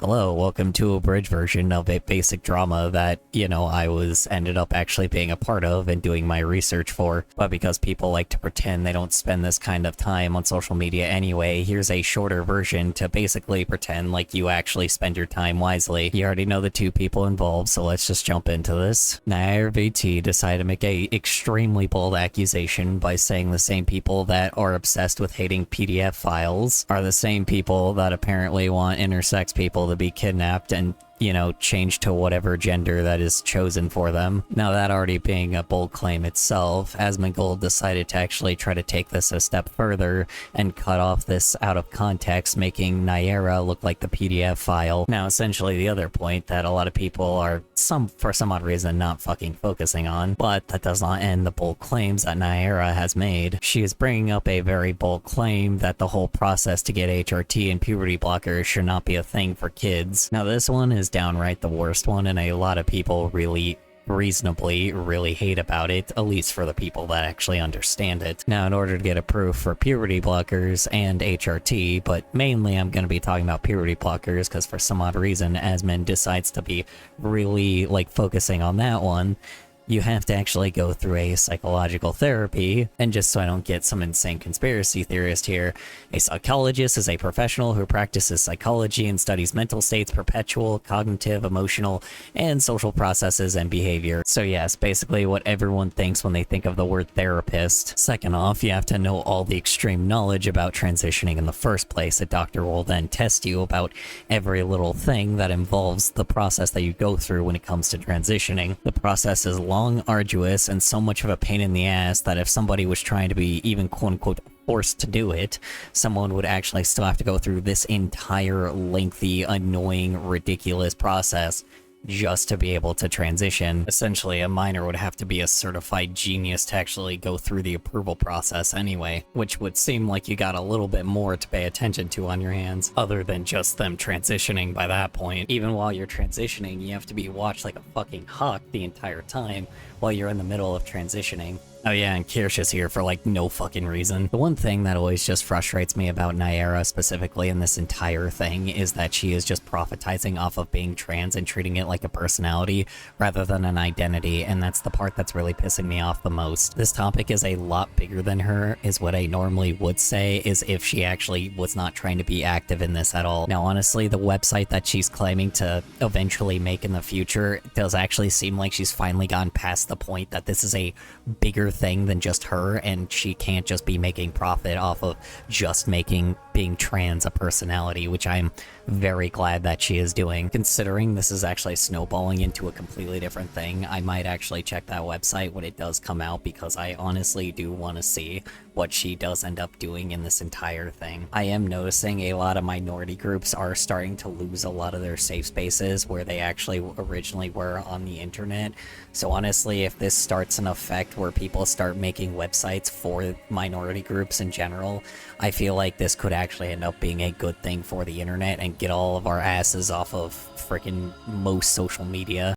Hello, welcome to a bridge version of a basic drama that, I ended up actually being a part of and doing my research for. But because people like to pretend they don't spend this kind of time on social media anyway, here's a shorter version to basically pretend like you actually spend your time wisely. You already know the two people involved, so let's just jump into this. Nair VT decided to make a extremely bold accusation by saying the same people that are obsessed with hating PDF files are the same people that apparently want intersex people to be kidnapped and changed to whatever gender that is chosen for them. Now, that already being a bold claim itself, Asmongold decided to actually try to take this a step further and cut off this out of context, making Naira look like the PDF file. Now, essentially the other point that a lot of people are for some odd reason not fucking focusing on, but that does not end the bold claims that Naira has made. She is bringing up a very bold claim that the whole process to get HRT and puberty blockers should not be a thing for kids. Now, this one is downright the worst one, and a lot of people reasonably hate about it, at least for the people that actually understand it. Now, in order to get approved for puberty blockers and HRT, but mainly I'm going to be talking about puberty blockers because for some odd reason Asmon decides to be really focusing on that one, you have to actually go through a psychological therapy. And just so I don't get some insane conspiracy theorist here, a psychologist is a professional who practices psychology and studies mental states, perpetual, cognitive, emotional, and social processes and behavior. So yes, basically what everyone thinks when they think of the word therapist. Second off, you have to know all the extreme knowledge about transitioning in the first place. A doctor will then test you about every little thing that involves the process that you go through when it comes to transitioning. The process is long, arduous, and so much of a pain in the ass that if somebody was trying to be even quote-unquote forced to do it, someone would actually still have to go through this entire lengthy, annoying, ridiculous process just to be able to transition. Essentially, a minor would have to be a certified genius to actually go through the approval process anyway, which would seem like you got a little bit more to pay attention to on your hands, other than just them transitioning by that point. Even while you're transitioning, you have to be watched like a fucking hawk the entire time while you're in the middle of transitioning. Oh yeah, and Kirsch is here for no fucking reason. The one thing that always just frustrates me about Naira specifically in this entire thing is that she is just profitizing off of being trans and treating it like a personality rather than an identity, and that's the part that's really pissing me off the most. This topic is a lot bigger than her, is what I normally would say, is if she actually was not trying to be active in this at all. Now honestly, the website that she's claiming to eventually make in the future does actually seem like she's finally gotten past the point that this is a bigger thing than just her, and she can't just be making profit off of just making being trans a personality, which I'm very glad that she is doing. Considering this is actually snowballing into a completely different thing, I might actually check that website when it does come out, because I honestly do want to see what she does end up doing in this entire thing. I am noticing a lot of minority groups are starting to lose a lot of their safe spaces where they actually originally were on the internet. So honestly, if this starts an effect where people start making websites for minority groups in general, I feel like this could actually end up being a good thing for the internet and get all of our asses off of freaking most social media.